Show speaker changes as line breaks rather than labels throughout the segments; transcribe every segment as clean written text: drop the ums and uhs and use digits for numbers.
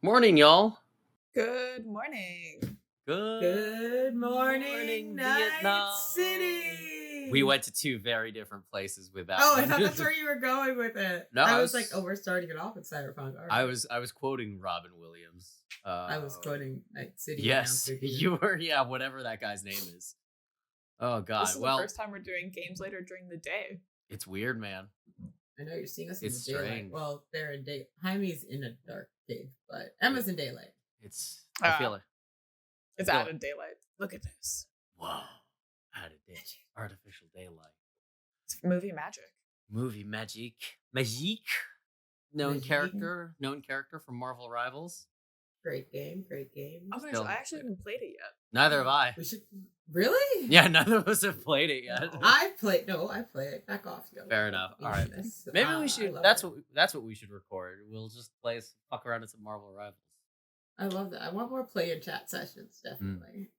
Morning, y'all.
Good morning.
Good
morning, Night
Vietnam.
City.
We went to two very different places with that.
Oh,
one.
I thought that's where you were going with it.
No,
I
I
was
was-
like, oh, we're starting it off with Cyberpunk. All right.
I was quoting Robin Williams.
I was quoting Night City.
Yes,
Announcer here.
you were. Yeah, whatever that guy's name is. Oh God.
This is the first time we're doing games later during the day.
It's weird, man.
I know you're seeing us in
It's
the daylight.
strange.
Well, they're in day. Jaime's in a dark cave, but Emma's in daylight.
It's. I feel it.
It's
Cool.
added daylight. Look at this.
Whoa. Added day. Artificial daylight.
It's movie magic.
Movie magic. Magic. Known
Magic.
character from Marvel Rivals.
Great game. Great game.
Oh my
Still-
gosh, I actually haven't played it yet.
Neither have I.
We should really.
Yeah, neither of us have played it yet.
No.
I play. No, I play it. Back off, yo.
Fair enough. All right.
Yes.
Maybe
I
we should.
love
That's
it.
what we should record. We'll just fuck around at some Marvel Rivals.
I love that. I want more player chat sessions. Definitely.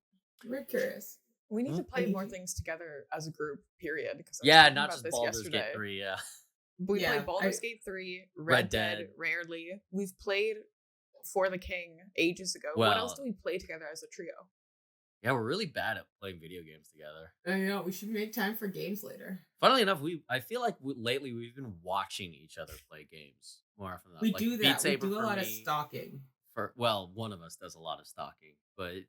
We're curious.
We need to play
Mhm.
more things together as a group, period. Because I was
Yeah,
talking
not
about
just
this
Baldur's
yesterday.
Gate 3. Yeah.
We
Yeah,
played Baldur's Gate 3,
Red
Red Dead,
Dead.
rarely. We've played For the King ages ago.
Well-
what else do we play together as a trio?
Yeah, we're really bad at playing video games together.
I know. We should make time for games later.
Funnily enough, I feel like lately we've been watching each other play games more often than not.
We
Like,
do
Beat
that. We
Saber
do a
for
lot of
me,
stalking.
well, one of us does a lot of stalking, but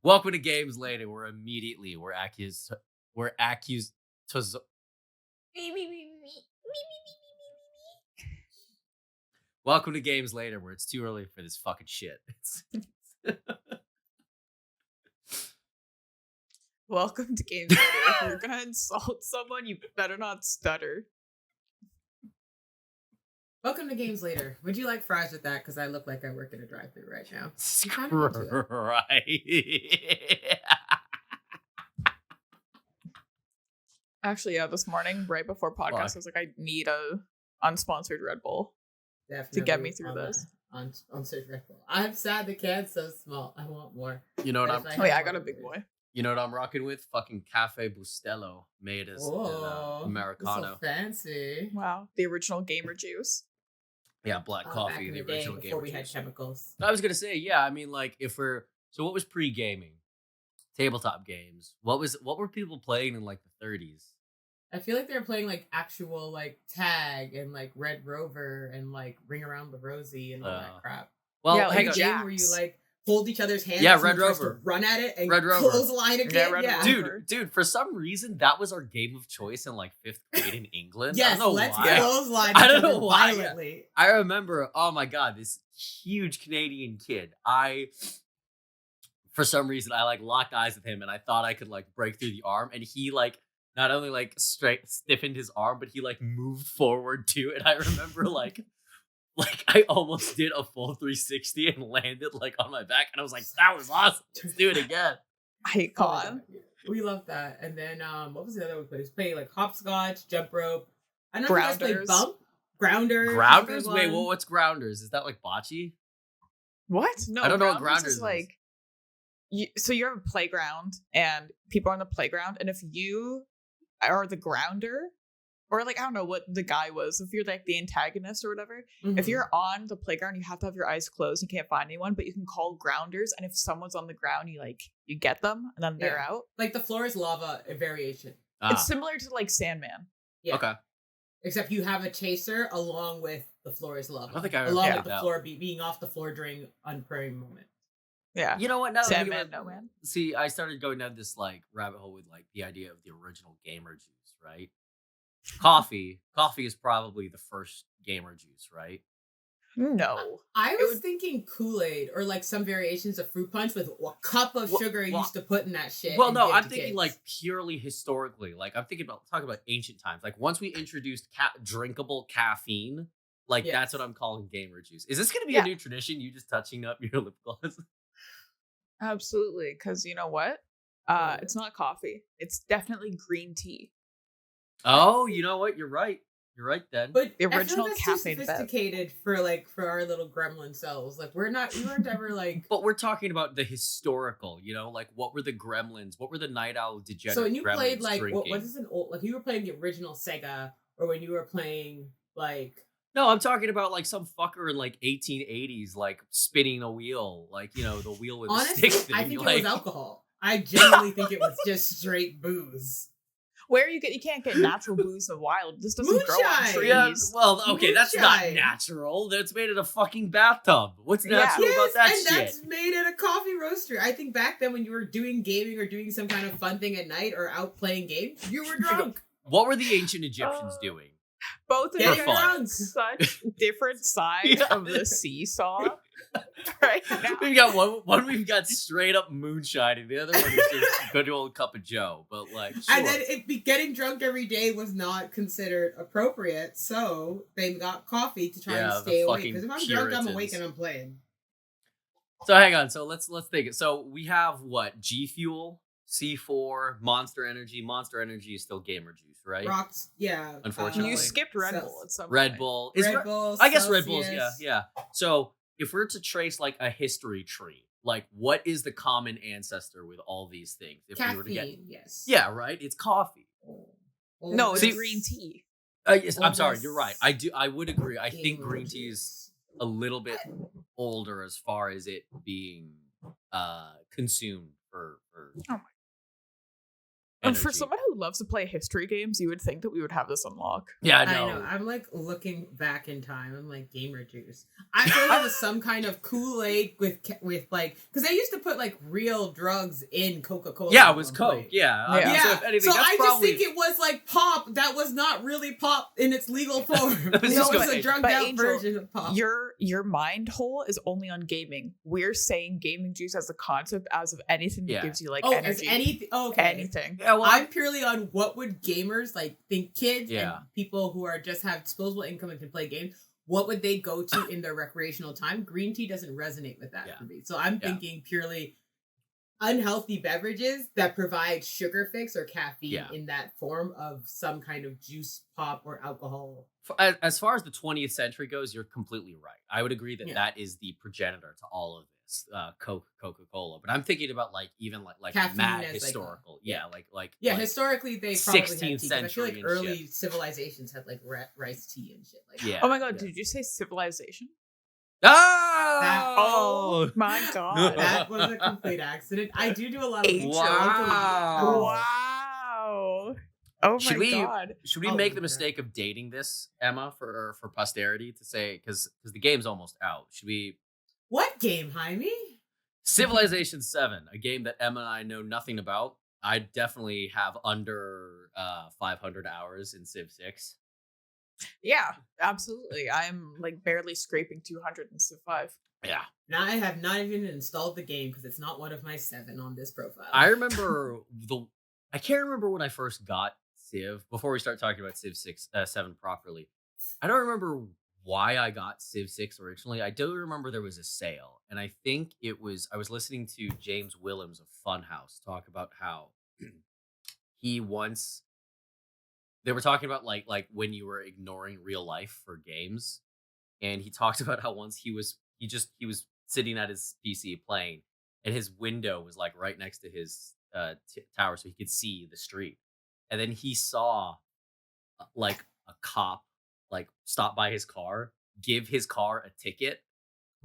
welcome to Games Later. We're accused to welcome to Games Later, where it's too early for this fucking shit.
Welcome to Games Later. If you're gonna insult someone, you better not stutter.
Welcome to games later. Would you like fries with that? Because I look like I work at a drive-thru right now. kinda into it.
Right.
Actually, yeah, this morning, right before podcast,
Why?
I was like, I need a unsponsored Red Bull.
Definitely
get me through
on
this.
that- on Search Red Bull. I'm sad the can's so small. I want more.
You know what
But
I'm
if
Oh yeah, I
have
got a
more,
big
it
boy.
You know what I'm rocking with? Fucking Cafe Bustelo made as
Oh,
Americano.
So fancy.
Wow, the original gamer juice.
Yeah, black
Back
coffee,
in
the
the day
original
before
gamer
we had
juice.
chemicals.
I was gonna say, yeah. I mean, like, so what was pre-gaming? Tabletop games. What were people playing in like the 30s?
I feel like they were playing like actual like tag and like Red Rover and like Ring Around the Rosie and all that crap.
Well,
Yeah,
hang
Like
on.
a game where you
Jacks.
like hold each other's hands.
Yeah,
and
Red
you're supposed
Rover.
to run at it and
Red Rover.
close the line again.
Red
Yeah,
Rover.
Dude, for some reason that was our game of choice in like 5th grade in England. I
Yes,
don't know
let's
why.
clothesline
I
each
don't know
other
why.
violently.
I remember, oh my god, this huge Canadian kid. For some reason, I like locked eyes with him, and I thought I could like break through the arm, and he like not only like stiffened his arm, but he like moved forward too. And I remember like I almost did a full 360 and landed like on my back, and I was like, that was awesome. Let's do it again.
Icon.
Oh my God, yeah. We love that. And then what was the other one we played? We was playing like hopscotch, jump rope. I know you guys played
Grounders.
bump. Grounders.
Grounders?
is a
Wait,
good one.
what's grounders? Is that like bocce?
What? No,
I don't know what
Grounders
Grounders is.
like. So you're a playground, and people are on the playground, and if you are the grounder, or like I don't know what the guy was, if you're like the antagonist or whatever,
Mhm.
if you're on the playground, you have to have your eyes closed. You can't find anyone, but you can call grounders, and if someone's on the ground, you get them, and then they're
Yeah.
out.
Like the floor is lava, a variation.
It's similar to like Sandman.
Yeah.
Okay.
Except you have a chaser along with the floor is lava.
I don't think I ever
along
played
with the
that.
floor being off the floor during unpurring moment.
Yeah.
You know what? Now that I think
Sandman,
about it,
no man.
See, I started going down this like rabbit hole with like the idea of the original gamer juice, right? Coffee is probably the first gamer juice, right?
No.
I
It
was
would-
thinking Kool-Aid or like some variations of fruit punch with a cup of
Well-
sugar
well-
used to put in that shit.
Well,
and
no,
give
I'm
to
thinking
kids.
like purely historically. Like I'm thinking about talking about ancient times. Like once we introduced drinkable caffeine, like
Yes.
that's what I'm calling gamer juice. Is this going to be
Yeah.
a new tradition? You just touching up your lip gloss?
Absolutely. Because you know what?
What?
It's not coffee. It's definitely green tea.
Oh, you know what? You're right. You're right then.
But
The
I feel
original
like that's
cafe
too
to bed.
sophisticated for our little gremlin selves. Like we weren't ever like.
But we're talking about the historical, you know, like what were the gremlins? What were the night owl degenerate
So when you
gremlins
played like
drinking?
what is an old like you were playing the original Sega or when you were playing like
No, I'm talking about like some fucker in like 1880s, like spinning a wheel, like the wheel with a
Honestly,
stick thing.
I think
like,
it was alcohol. I genuinely think it was just straight booze.
Where you can't get natural booze in the wild. This doesn't grow on
Moonshine!
trees.
Yeah, well, okay, that's not
Moonshine.
natural. That's made in a fucking bathtub. What's
Yeah.
natural about that
and
shit?
that's made at a coffee roaster. I think back then when you were doing gaming or doing some kind of fun thing at night or out playing games, you were drunk.
What were the ancient Egyptians doing?
Both of
Getting
you are on
drunk.
such different sides of the seesaw right now.
We've got one we've got straight up moonshine, and the other one is just good old cup of Joe. But like, sure.
And then getting drunk every day was not considered appropriate, so they got coffee to try
Yeah,
and
the
stay awake.
fucking
Because if I'm drunk, I'm
Puritans.
awake and I'm playing.
So hang on. So let's think it. So we have what? G Fuel, C4, Monster Energy. Monster Energy is still gamer juice, right?
Rocks, yeah.
Unfortunately.
You skipped Red
Cel-
Bull at some
Red
point.
Bull.
Red Bull,
I guess Red Bull's,
Celsius.
yeah. So if we're to trace like a history tree, like what is the common ancestor with all these things? If we were to get,
Caffeine, yes.
yeah, right. It's coffee.
No, it's
See-
green tea.
Yes, I'm sorry.
Almost
You're right. I would agree. I think
gamer
green tea is
juice.
a little bit older as far as it being consumed for
Oh my. And for
energy.
someone who loves to play history games, you would think that we would have this unlock.
Yeah,
I
no.
know. I'm like looking back in time. I'm like gamer juice. I feel like it was some kind of Kool-Aid with like because they used to put like real drugs in Coca-Cola.
Yeah,
at
it was
one
Coke.
point.
Yeah. I mean,
Yeah.
so if anything, that's
I
probably
just think it was like pop that was not really pop in its legal form.
I was
It
just
was
gonna
a
say,
drugged
but
out
Angel,
version of pop.
Your mind hole is only on gaming. We're saying gaming juice as a concept as of anything that
Yeah.
gives you like
as
energy.
anything. Okay.
Anything.
yeah. Well,
I'm purely on what would gamers like think kids
Yeah.
and people who are just have disposable income and can play games. What would they go to in their recreational time? Green tea doesn't resonate with that
Yeah.
for me. So I'm
Yeah.
thinking purely unhealthy beverages that provide sugar fix or caffeine
Yeah.
in that form of some kind of juice, pop, or alcohol.
as far as the 20th century goes, you're completely right. I would agree that
Yeah.
that is the progenitor to all of this, Coca-Cola. But I'm thinking about like even like
Caffeine
mad
as, like,
historical,
yeah.
like
Yeah,
like,
historically they probably had
16th
tea. 'Cause I feel
century
like
and
early
shit.
civilizations had like rice tea and shit like that.
yeah.
Oh my god,
yeah.
did you say civilization?
Oh,
My god.
That was a complete accident. I do a lot of
Angel.
Wow.
Wow. Oh
Should
my
we-
god.
Should we
Oh
make
my
the
God.
mistake of dating this, Emma, for posterity to say because the game's almost out? Should we?
What game, Jaime?
Civilization 7, a game that Emma and I know nothing about. I definitely have under 500 hours in Civ 6.
Yeah, absolutely. I'm like barely scraping 200 in Civ 5.
Yeah.
Now I have not even installed the game because it's not one of my 7 on this profile.
I remember I can't remember when I first got Civ, before we start talking about Civ 7 properly. I don't remember why I got Civ 6 originally. I do remember there was a sale, and I think I was listening to James Willems of Funhouse talk about how he once they were talking about like when you were ignoring real life for games, and he talked about how once he was sitting at his PC playing, and his window was like right next to his tower, so he could see the street, and then he saw like a cop like stop by his car, give his car a ticket,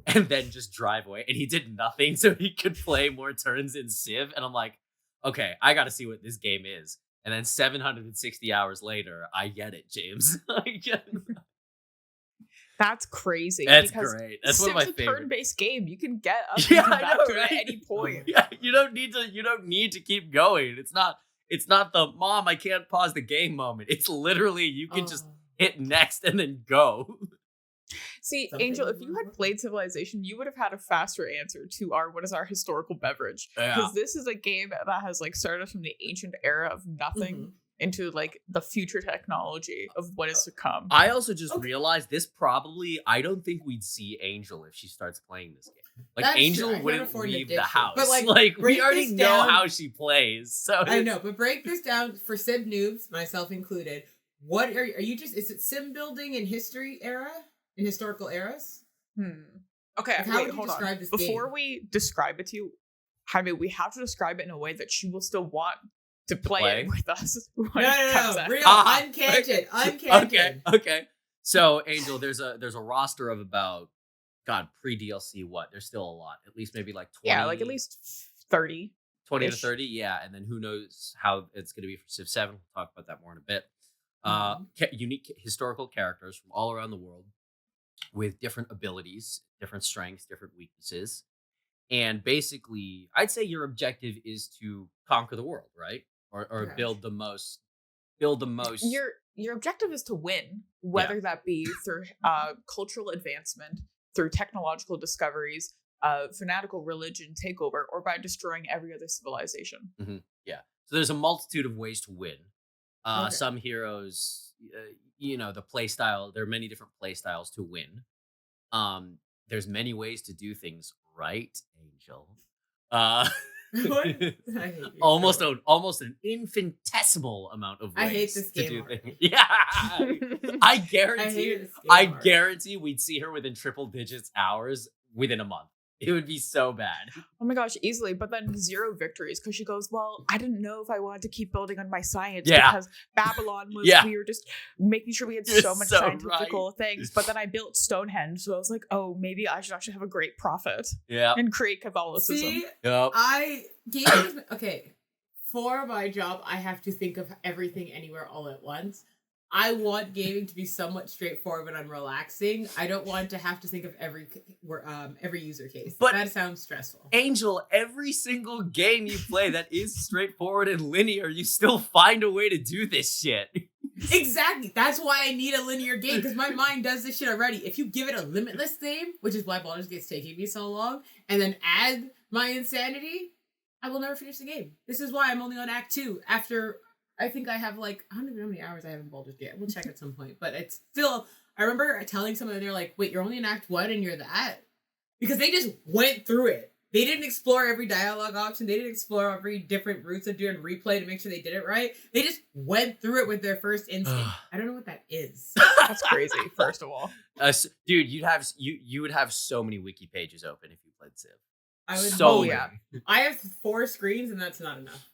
and then just drive away, and he did nothing so he could play more turns in Civ. And I'm like, okay, I gotta see what this game is. And then 760 hours later, I get it, James. I get it.
That's crazy.
That's
because
great. That's one of my
Civ's a
favorite.
turn-based game. You can get up
Yeah,
and come
I
back
know,
to it
right?
at any point.
Yeah, you don't need to keep going. It's not the mom, I can't pause the game moment. It's literally you can just hit next and then go.
See,
Something
Angel, if
in
you
my
had
book.
played Civilization, you would have had a faster answer to our what is our historical beverage.
Yeah.
Because this is a game that has like started from the ancient era of nothing
Mhm.
into like the future technology of what is to come.
I also just
Okay.
realized this probably, I don't think we'd see Angel if she starts playing this game. Like
That's true. I
Angel
can't
wouldn't
afford an
leave the
addiction.
house.
But, like,
we
break
already
this
know
down-
how she plays. So
I
it's-
know, but break this down for Civ noobs, myself included. What are you just? Is it sim building in history era, in historical eras?
Okay,
Like, how
wait,
would you
hold
describe
on.
this
Before
game?
we describe it to you, Jaime, we have to describe it in a way that she will still want to play
play?
it with us. when
No,
it comes
no,
out.
real
Ah,
uncanted,
okay,
uncanted.
okay. So Angel, there's a roster of about pre DLC what? There's still a lot. At least maybe like 20.
Yeah, like at least 30.
20 to 30, yeah, and then who knows how it's going to be for Civ 7. We'll talk about that more in a bit. Unique historical characters from all around the world with different abilities, different strengths, different weaknesses. And basically, I'd say your objective is to conquer the world, right? Or
Yes.
build the most
Your objective is to win, whether that be through cultural advancement, through technological discoveries, fanatical religion takeover, or by destroying every other civilization.
Yeah. So there's a multitude of ways to win.
Okay.
Some heroes, the play style. There are many different play styles to win. There's many ways to do things right, Angel.
What? I hate you.
almost an infinitesimal amount of ways
I hate this
to
game
do
already.
things. Yeah, I
I
guarantee.
hate this game
I
already.
guarantee we'd see her within triple digits hours within a month. It would be so bad.
Oh my gosh, easily. But then 0 victories because she goes, well, I didn't know if I wanted to keep building on my science because Babylon was, we were just making sure we had
You're
so much
so
scientifical things. But then I built Stonehenge. So I was like, oh, maybe I should actually have a great prophet
Yeah.
and create Catholicism.
See,
Yep.
okay. For my job, I have to think of everything anywhere all at once. I want gaming to be somewhat straightforward when I'm relaxing. I don't want to have to think of every user case.
But
that sounds stressful.
Angel, every single game you play that is straightforward and linear, you still find a way to do this shit.
Exactly. That's why I need a linear game, because my mind does this shit already. If you give it a limitless game, which is why Baldur's Gate's taking me so long, and then add my insanity, I will never finish the game. This is why I'm only on Act 2 after... I think I have I don't even know how many hours I have in Baldur's Gate. We'll check at some point. But it's still, I remember telling someone, they're like, wait, you're only in Act 1 and you're that? Because they just went through it. They didn't explore every dialogue option. They didn't explore every different routes of doing replay to make sure they did it right. They just went through it with their first instinct. I don't know what that is.
That's crazy, first of all.
Dude, you would have so many wiki pages open if you played Civ.
I would.
So
Oh,
yeah.
I have 4 screens and that's not enough.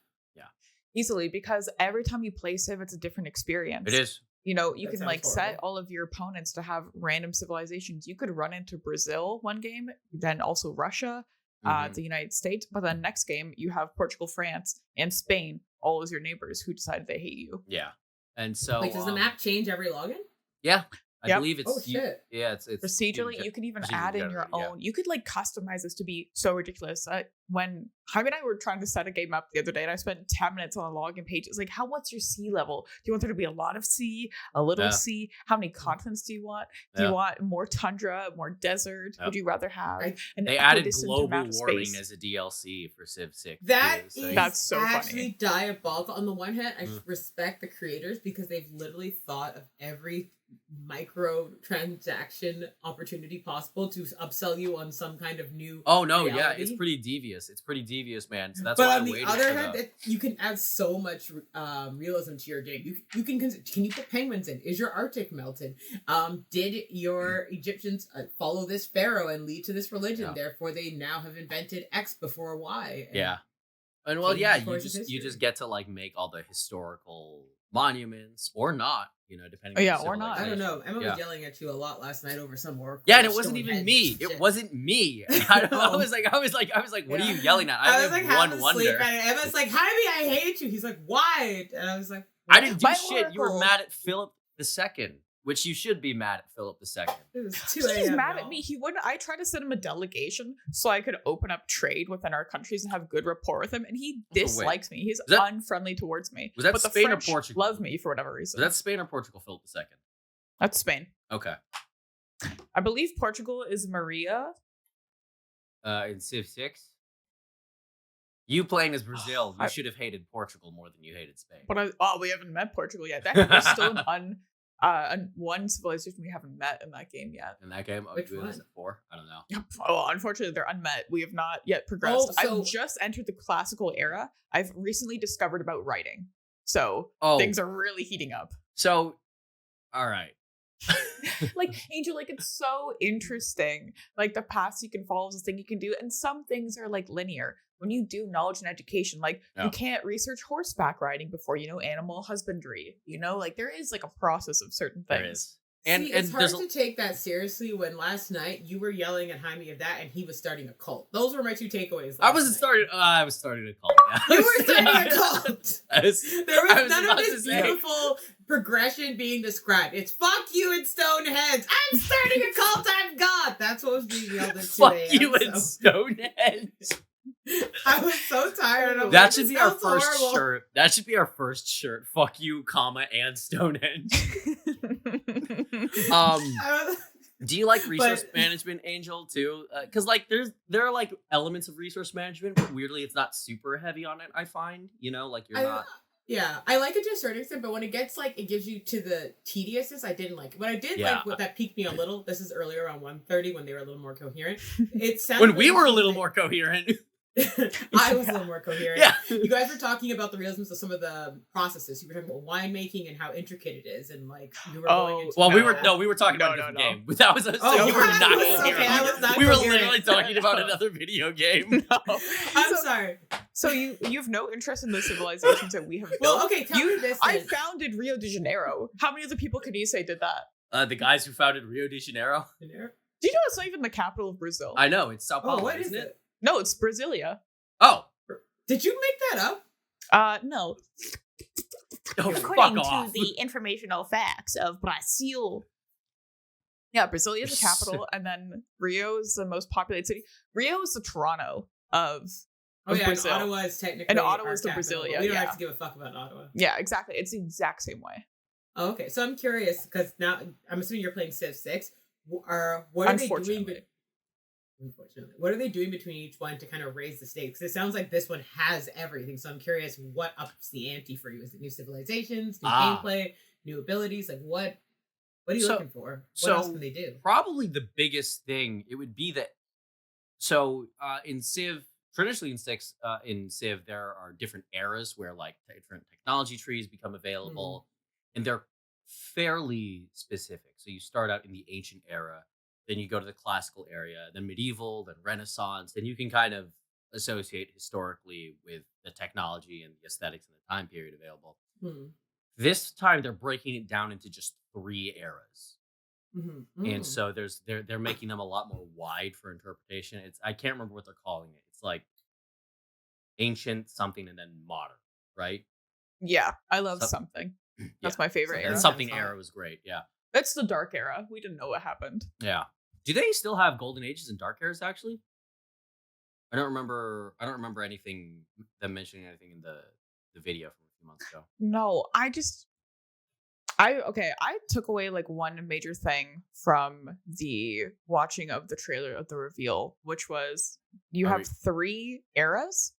Easily, because every time you play Civ, it's a different experience.
It is.
You know, you
That
can
sounds
set
horrible.
all of your opponents to have random civilizations. You could run into Brazil one game, then also Russia, the United States. But then next game, you have Portugal, France, and Spain, all as your neighbors who decided they hate you.
Yeah. And so
Does the map change every login?
Yeah. I
Yep.
believe it's
Oh, shit.
it's
Procedurally, you can even
procedurally
add in your
generated,
own. You could customize this to be so ridiculous. When Jaime and I were trying to set a game up the other day, and I spent 10 minutes on a login page. It's like, what's your sea level? Do you want there to be a lot of sea, a little sea? How many continents do you want? Do you want more tundra, more desert? Would you rather have an
They added
equidistant
global
amount of
warming
space?
as a DLC for Civ 6.
That
too, so
is
That's so
actually
funny.
diabolical. On the one hand, I respect the creators because they've literally thought of every micro transaction opportunity possible to upsell you on some kind of new
Oh no,
reality.
yeah, it's pretty devious. It's pretty devious, man. So that's
But
why
on
I
the
waited
other
for
hand, you can add so much realism to your game. You can you put penguins in? Is your Arctic melted? Did your Egyptians follow this pharaoh and lead to this religion?
Yeah.
Therefore, they now have invented X before Y. And
Yeah. And well,
change
yeah,
the course of
you
history.
just get to make all the historical monuments or not, depending
Oh,
on
yeah,
the
or not.
I don't
civilization.
know. Emma
Yeah.
was yelling at you a lot last night over some work.
Yeah, and it wasn't even me. It wasn't me. I was like, what are you yelling at?
I was like
have
having
one
to sleep,
wonder.
and Emma's like, Jaime, I hate you. He's like, why? And I was like,
I didn't do
My
shit. You were
oracle-
mad at Philip II, which you should be mad at Philip II.
it was 2
He's
a.m.
mad
y'all.
at me. He wouldn't. I tried to send him a delegation so I could open up trade within our countries and have good rapport with him, and he
wait.
dislikes me. He's
that-
unfriendly towards me.
Was that
but the
Spain or
French
Portugal?
love me for whatever reason.
So that's Spain or Portugal, Philip II.
That's Spain.
Okay.
I believe Portugal is Maria.
In Civ 6. You playing as Brazil, you
I-
should have hated Portugal more than you hated Spain.
But we haven't met Portugal yet. There's still one civilization we haven't met in that game yet.
In that game,
Which
you
one?
at 4? I don't know.
Oh, unfortunately, they're unmet. We have not yet progressed.
Oh, so-
I've just entered the classical era. I've recently discovered about writing, so
Oh,
things are really heating up.
so, all right.
Like Angel, it's so interesting. Like the paths you can follow is the thing you can do, and some things are linear. When you do knowledge and education,
Yeah.
you can't research horseback riding before you know animal husbandry. There is a process of certain things.
There is. And
See, it's
and
hard
there's
to take that seriously when last night you were yelling at Jaime of that and he was starting a cult. Those were my two takeaways.
I wasn't
night.
starting. I was starting a cult. Yeah.
You were starting a cult.
There
There
I
was
was
none of
about to
this
say.
beautiful progression being described. It's fuck you and Stoneheads. I'm starting a cult. I'm God. That's what was being yelled at 2
Fuck
a.m.
you and
so
Stonehenge.
I was so tired. I'm
That
like,
should
this
be our
sounds
first
horrible.
shirt. That should be our first shirt. Fuck you, comma, and Stonehenge.
I was-
Do you like resource
But-
management, Angel, too? Because like there are like elements of resource management, but weirdly it's not super heavy on it. I find, like you're not.
Yeah, I like it to a certain extent, but when it gets like it gives you to the tediousness, I didn't like it. What I did
Yeah.
like, what that piqued me a little. This is earlier around 1:30 when they were a little more coherent. It sounded
When we
like
were a little
something-
more coherent.
I was a little more coherent.
Yeah.
You guys were talking about the realisms of some of the processes. You were talking about winemaking and how intricate it is, and like you were going into
Well, we were
that.
we were talking about a
No,
different
no.
game. That was so
Oh,
you were
I
not
was-
coherent.
okay, I was not
we were
coherent.
literally talking about another video game.
I'm sorry.
So you have no interest in the civilizations that we have built.
Well, okay, tell me this.
I
then.
founded Rio de Janeiro. How many other people can you say did that?
The guys who founded Rio de Janeiro.
Do you know it's not even the capital of Brazil?
I know it's Sao Paulo,
Oh, what is
isn't
it?
No, it's Brasilia.
Oh,
Did you make that up?
No.
oh
According
fuck off.
to the informational facts of Brazil. Yeah, Brasilia is the capital, and then Rio is the most populated city. Rio is the Toronto of
Oh yeah,
Brazil.
and Ottawa is technically
And Ottawa
our
is the
capital, but
Brasilia,
We don't
yeah.
have to give a fuck about Ottawa.
Yeah, exactly. It's the exact same way.
Oh, okay, so I'm curious because now I'm assuming you're playing Civ 6. What are they doing?
Unfortunately.
Unfortunately, what are they doing between each one to kind of raise the stakes? It sounds like this one has everything, so I'm curious what ups the ante for you. Is it new civilizations, new gameplay, new abilities? Like what are you looking for? What else can they do?
Probably the biggest thing it would be that. So in Civ, traditionally in Civ, there are different eras where like different technology trees become available, and they're fairly specific. So you start out in the ancient era. Then you go to the classical area, then medieval, then Renaissance. Then you can kind of associate historically with the technology and the aesthetics and the time period available. This time, they're breaking it down into just 3 eras, and so they're making them a lot more wide for interpretation. I can't remember what they're calling it. It's like ancient something and then modern, right?
Yeah, I love
So-
something. That's
Yeah.
my favorite
And
era.
something
Fine.
era was great. Yeah,
It's the dark era. We didn't know what happened.
yeah. Do they still have golden ages and dark eras? Actually, I don't remember anything them mentioning anything in the video from a few months ago.
No, I took away like one major thing from the watching of the trailer of the reveal, which was you have 3 eras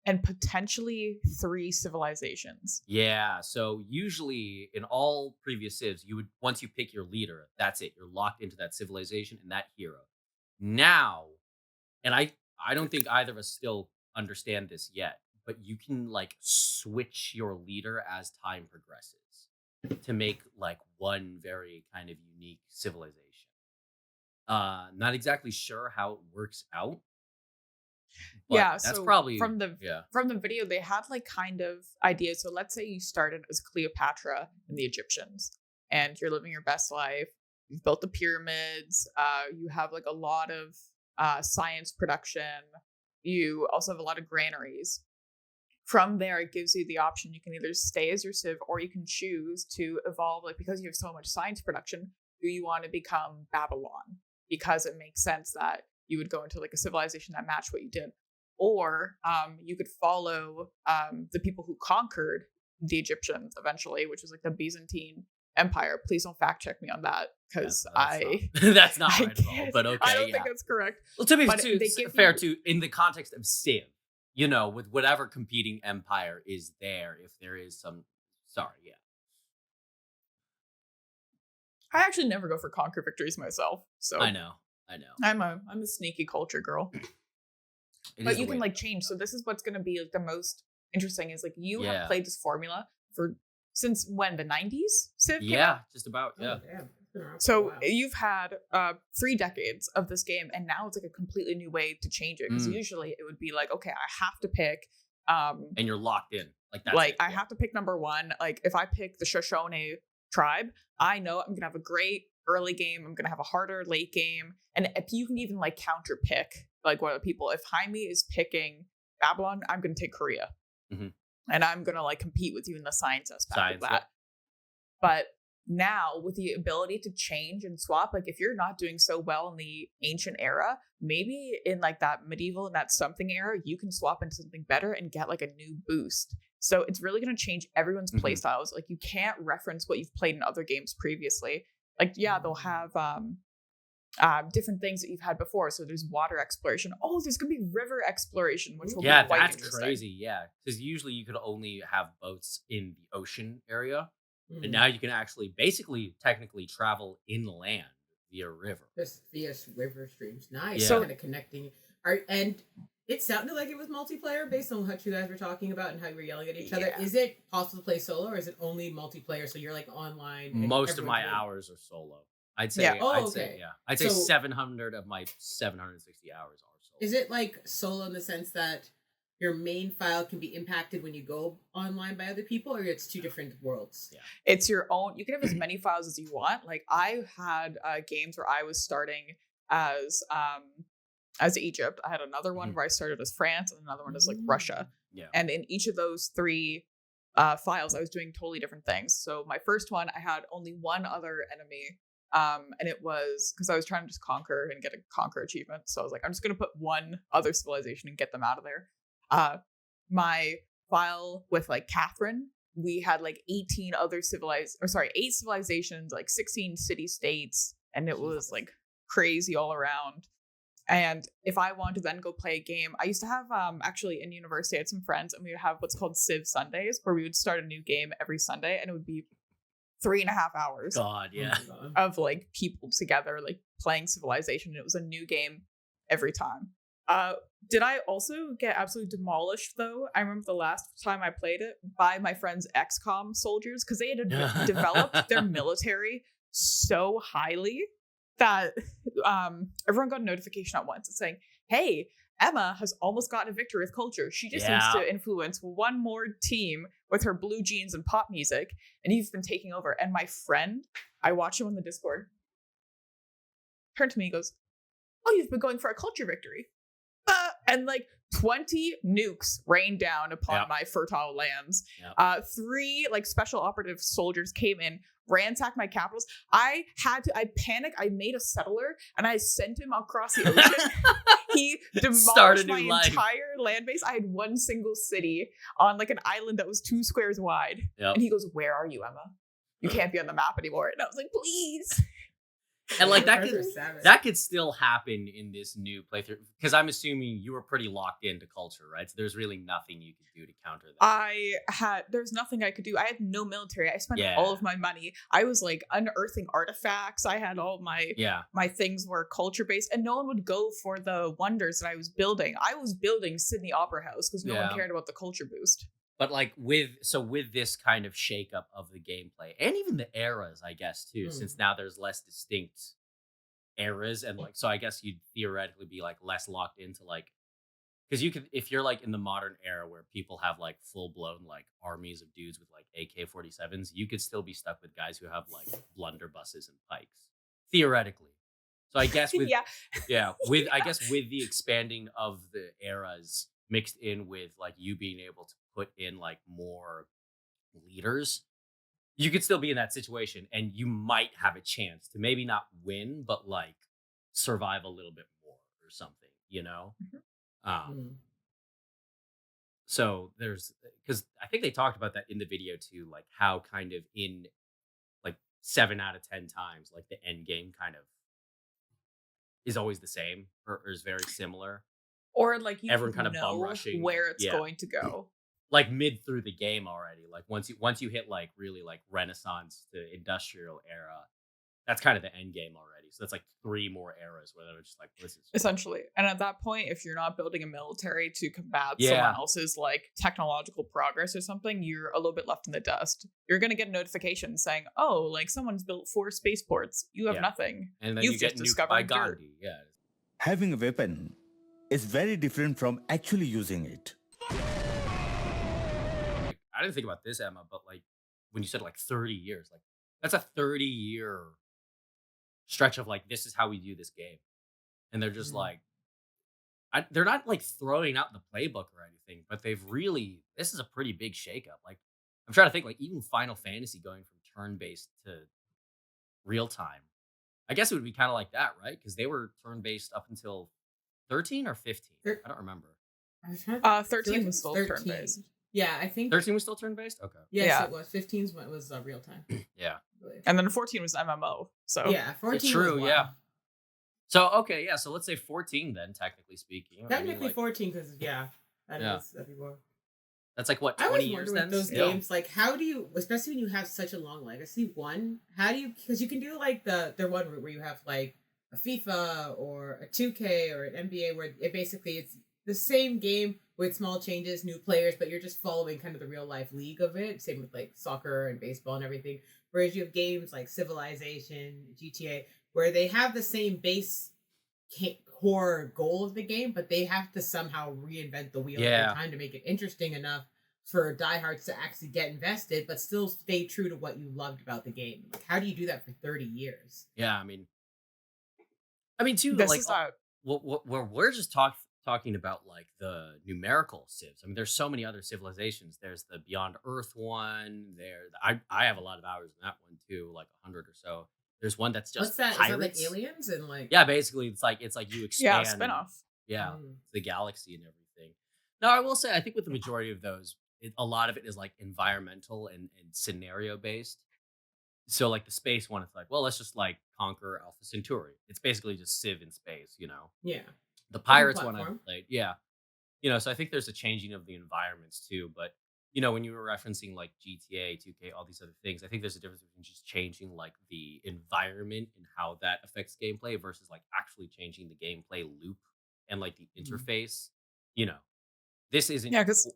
and potentially 3 civilizations.
Yeah, so usually in all previous civs, you would once you pick your leader, that's it. You're locked into that civilization and that hero. Now, and I don't think either of us still understand this yet, but you can like switch your leader as time progresses to make like one very kind of unique civilization. Not exactly sure how it works out. But
Yeah,
that's
so
probably
from the video they had like kind of ideas. So let's say you started as Cleopatra and the Egyptians and you're living your best life. You've built the pyramids, you have like a lot of science production. You also have a lot of granaries. From there, it gives you the option. You can either stay as your civ or you can choose to evolve. Like, because you have so much science production, do you want to become Babylon? Because it makes sense that you would go into like a civilization that matched what you did. Or you could follow the people who conquered the Egyptians eventually, which was like the Byzantine Empire. Please don't fact check me on that because
that's not
I
right at all. But okay,
I don't think that's correct.
Well, to be
But they give
fair,
you-
too, in the context of Civ, with whatever competing empire is there, if there is some. Sorry, yeah.
I actually never go for conquer victories myself. So
I know.
I'm a sneaky culture girl.
It
But
is
you
the
can
way
like
to go.
change. So this is what's going to be like the most interesting is like you
Yeah.
have played this formula for since when, the 90s? Civ came
Yeah,
out?
just about. Yeah.
Oh, damn. It's been around for a
So
while.
you've had 3 decades of this game, and now it's like a completely new way to change it. Because usually it would be like, okay, I have to pick.
And you're locked in. Like that's
Like
it,
I
yeah.
have to pick number 1. Like if I pick the Shoshone tribe, I know I'm gonna have a great early game. I'm gonna have a harder late game, and if you can even like counter pick like one of the people. If Jaime is picking Babylon, I'm gonna take Korea, and I'm gonna like compete with you in the science aspect of that. But now with the ability to change and swap, like if you're not doing so well in the ancient era, maybe in like that medieval and that something era, you can swap into something better and get like a new boost. So it's really going to change everyone's play styles. Like you can't reference what you've played in other games previously. Like, yeah, they'll have different things that you've had before. So there's water exploration. Oh, there's going to be river exploration, which will be quite
that's
interesting.
crazy. Yeah, because usually you could only have boats in the ocean area. And now you can actually technically travel inland via river.
Just via river streams. Nice.
Yeah.
So kind of connecting. And it sounded like it was multiplayer based on what you guys were talking about and how you were yelling at each other. Is it possible to play solo or is it only multiplayer? So you're like online.
Most of my hours are solo. I'd say, I'd say 700 of my 760 hours are solo.
Is it like solo in the sense that your main file can be impacted when you go online by other people, or it's two different worlds?
Yeah. It's your own. You can have as many files as you want. Like I had games where I was starting as Egypt. I had another one where I started as France, and another one as like Russia.
Yeah.
And in each of those three files, I was doing totally different things. So my first one, I had only one other enemy. And it was because I was trying to just conquer and get a conquer achievement. So I was like, I'm just going to put one other civilization and get them out of there. My file with like Catherine, we had like 8 civilizations, like 16 city states, and it was like crazy all around. And if I wanted to then go play a game, I used to have actually in university, I had some friends, and we would have what's called Civ Sundays, where we would start a new game every Sunday, and it would be 3.5 hours. Of like people together, like playing Civilization. It was a new game every time. Did I also get absolutely demolished though? I remember the last time I played it by my friends' XCOM soldiers, because they had developed their military so highly that everyone got a notification at once saying, hey, Emma has almost gotten a victory with culture. She just needs to influence one more team with her blue jeans and pop music, and he's been taking over. And my friend, I watched him on the Discord, turned to me and goes, oh, you've been going for a culture victory. And like 20 nukes rained down upon my fertile lands. 3 like special operative soldiers came in, ransacked my capitals. I panicked. I made a settler and I sent him across the ocean. He demolished my entire land base. I had one single city on like an island that was 2 squares wide. And he goes, where are you, Emma? You can't be on the map anymore. And I was like, please.
And like that could still happen in this new playthrough, because I'm assuming you were pretty locked into culture, right? So there's really nothing you could do to counter that.
There's nothing I could do. I had no military. I spent all of my money. I was like unearthing artifacts. I had all my things were culture based, and no one would go for the wonders that I was building. I was building Sydney Opera House because no one cared about the culture boost.
But like with this kind of shakeup of the gameplay and even the eras, I guess too, since now there's less distinct eras, and like, so I guess you'd theoretically be like less locked into like, because you could, if you're like in the modern era where people have like full blown like armies of dudes with like AK-47s, you could still be stuck with guys who have like blunderbusses and pikes theoretically. So I guess with I guess with the expanding of the eras mixed in with like you being able to put in like more leaders, you could still be in that situation and you might have a chance to maybe not win, but like survive a little bit more or something, you know? So there's, because I think they talked about that in the video too, like how kind of in like 7 out of 10 times, like the end game kind of is always the same or is very similar.
Or like you
everyone kind of bum rushing
where it's going to go.
Like mid through the game already. Like once you hit like really like Renaissance to industrial era, that's kind of the end game already. So that's like 3 more eras where they're just like, this is
essentially. And at that point, if you're not building a military to combat someone else's like technological progress or something, you're a little bit left in the dust. You're gonna get a notification saying, "Oh, like someone's built 4 spaceports. You have nothing."
And then
You've
you get
just
nuked by
discovered
Gandhi. Yeah.
Having a weapon is very different from actually using it.
Like, I didn't think about this, Emma, but like when you said like 30 years, like That's a 30-year stretch of like, this is how we do this game. And they're just like, they're not like throwing out the playbook or anything, but this is a pretty big shakeup. Like, I'm trying to think, like, even Final Fantasy going from turn-based to real time. I guess it would be kind of like that, right? Because they were turn-based up until 13 or 15. I don't remember.
13 was still turn-based.
Yeah, I think
13 was still turn-based? Okay.
Yes, it was. 15 was real time.
Yeah.
And then 14 was MMO. So
yeah, 14
it's true,
was
yeah. So, okay, yeah, so let's say 14 then, technically speaking.
Technically 14, because, that is everywhere.
That's like, what, 20 years then?
Those games, like, how do you, especially when you have such a long legacy, how do you, because you can do, like, their one route where you have, like, a FIFA or a 2K or an NBA where it basically, it's the same game with small changes, new players, but you're just following kind of the real life league of it. Same with, like, soccer and baseball and everything. Whereas you have games like Civilization, GTA, where they have the same base core goal of the game, but they have to somehow reinvent the wheel every time to make it interesting enough for diehards to actually get invested, but still stay true to what you loved about the game. Like, how do you do that for 30 years?
Yeah, I mean, too,
this
like,
is not...
we're just talking about, like, the numerical civs. I mean, there's so many other civilizations. There's the Beyond Earth one. I have a lot of hours in that one too, like 100 or so. There's one that's just
what's that?
pirates.
Is that like aliens and like?
Yeah, basically, it's like you expand.
Yeah, spinoff.
The galaxy and everything. Now, I will say, I think with the majority of those, a lot of it is like environmental and scenario based. So, like the space one, it's like, well, let's just like conquer Alpha Centauri. It's basically just Civ in space, you know.
Yeah.
The pirates one I played, so I think there's a changing of the environments too. But when you were referencing like GTA, 2K, all these other things, I think there's a difference between just changing like the environment and how that affects gameplay versus like actually changing the gameplay loop and like the interface. This isn't.
Yeah, because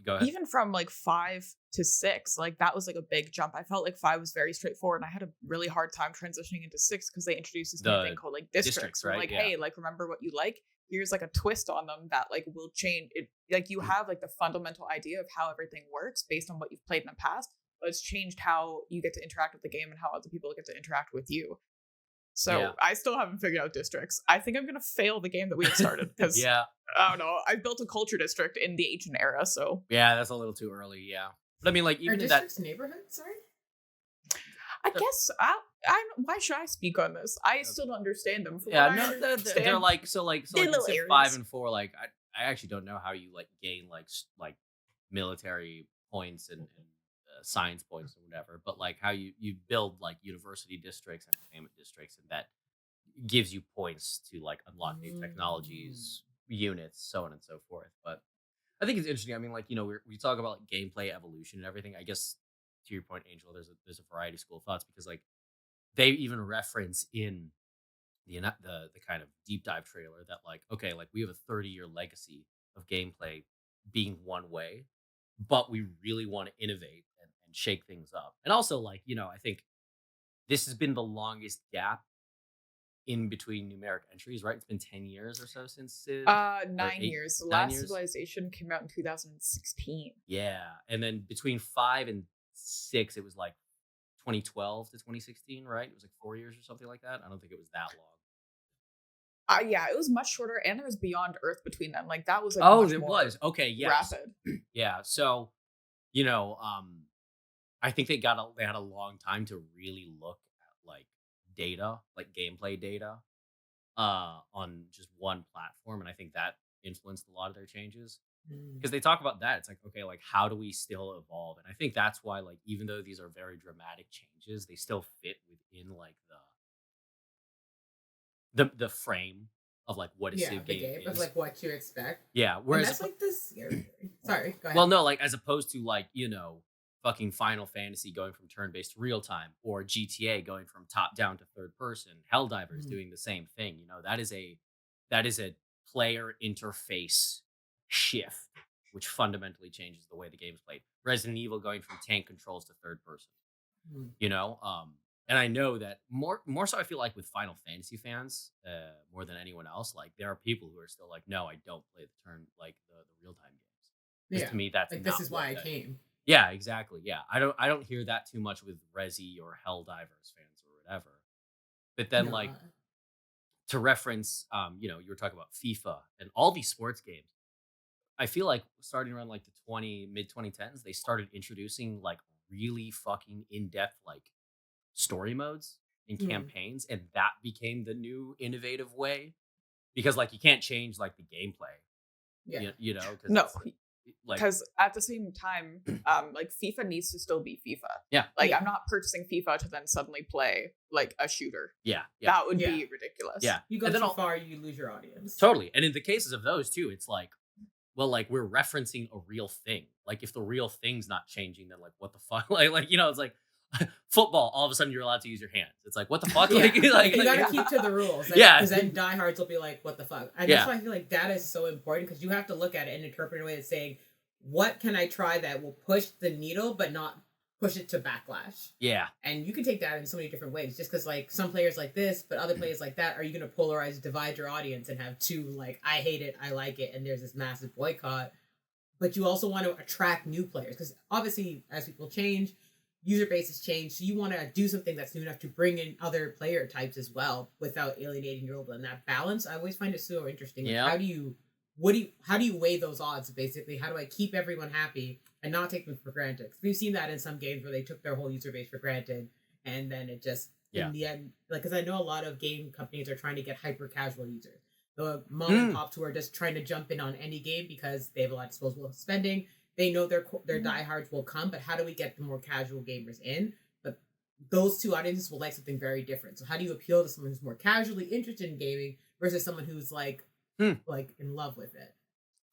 go ahead.
Even from like 5 to 6, like that was like a big jump. I felt like 5 was very straightforward, and I had a really hard time transitioning into 6 because they introduced this new thing called like districts. Right? Like, hey, like remember what you like? Here's like a twist on them that like will change it. Like you have like the fundamental idea of how everything works based on what you've played in the past, but it's changed how you get to interact with the game and how other people get to interact with you. So I still haven't figured out districts. I think I'm gonna fail the game that we had started because I don't know. I built a culture district in the ancient era, so
that's a little too early. Yeah, but I mean, like even
in that neighborhood. Sorry,
I guess why should I speak on this? I still don't understand them.
They're like so like 5 and 4. Like I actually don't know how you like gain like military points and science points or whatever, but like how you build like university districts, entertainment districts, and that gives you points to like unlock new technologies, units, so on and so forth. But I think it's interesting. I mean, like we talk about like, gameplay evolution and everything. I guess to your point, Angel, there's a variety of school of thoughts because like they even reference in the kind of deep dive trailer that like, okay, like we have a 30-year legacy of gameplay being one way, but we really want to innovate and shake things up. And also like, I think this has been the longest gap in between numeric entries, right? It's been 10 years or so since Civ.
9 years. The last Civilization came out in 2016.
Yeah. And then between 5 and 6, it was like 2012 to 2016, right? It was like 4 years or something like that. I don't think it was that long.
Yeah, it was much shorter, and there was Beyond Earth between them. Like that was like
it was okay. Yes, rapid. Yeah. So, I think they had a long time to really look at like data, like gameplay data, on just one platform, and I think that influenced a lot of their changes because they talk about that. It's like, okay, like how do we still evolve? And I think that's why, like, even though these are very dramatic changes, they still fit within like the frame of like what a Civ game is,
of like what you expect.
Yeah, whereas
and that's like this. Sorry, go ahead.
Well, no, like as opposed to like fucking Final Fantasy going from turn-based to real time, or GTA going from top down to third person. Helldivers doing the same thing. That is a player interface shift, which fundamentally changes the way the game's played. Resident Evil going from tank controls to third person. And I know that more so I feel like with Final Fantasy fans, more than anyone else, like there are people who are still like, no, I don't play the real time games. To me, that's
like this is why I came.
Yeah, exactly. Yeah, I don't hear that too much with Resi or Helldivers fans or whatever. But then
No.
like to reference, you were talking about FIFA and all these sports games. I feel like starting around like the mid 2010s, they started introducing like really fucking in depth like story modes and
Mm.
campaigns, and that became the new innovative way because like you can't change like the gameplay,
Yeah.
because
No,
like
because at the same time, like FIFA needs to still be FIFA.
yeah,
Like
Yeah.
I'm not purchasing FIFA to then suddenly play like a shooter.
yeah,
That would
Yeah.
be ridiculous.
yeah.
You go
And then
too far, you lose your audience.
totally. And in the cases of those too, it's like, well, like we're referencing a real thing. Like if the real thing's not changing, then like what the fuck? Like it's like football. All of a sudden, you're allowed to use your hands. It's like what the fuck?
Yeah.
Like,
You gotta keep to the rules. Like,
Yeah.
Because then diehards will be like, what the fuck? And
Yeah.
that's why I feel like data is so important because you have to look at it and interpret in a way that's saying, what can I try that will push the needle but not push it to backlash?
yeah,
And you can take that in so many different ways. Just because like some players like this, but other players like that, are you going to polarize, divide your audience and have two like, I hate it, I like it, and there's this massive boycott? But you also want to attract new players because obviously as people change, user bases change. So you want to do something that's new enough to bring in other player types as well without alienating your old one. And that balance, I always find it so interesting. Like,
Yeah.
how do you weigh those odds? Basically, how do I keep everyone happy and not take them for granted? 'Cause we've seen that in some games where they took their whole user base for granted, and then it just
Yeah.
in the end, like, because I know a lot of game companies are trying to get hyper casual users. The mom and pops who are just trying to jump in on any game because they have a lot of disposable spending. They know their diehards will come, but how do we get the more casual gamers in? But those two audiences will like something very different. So how do you appeal to someone who's more casually interested in gaming versus someone who's like in love with it?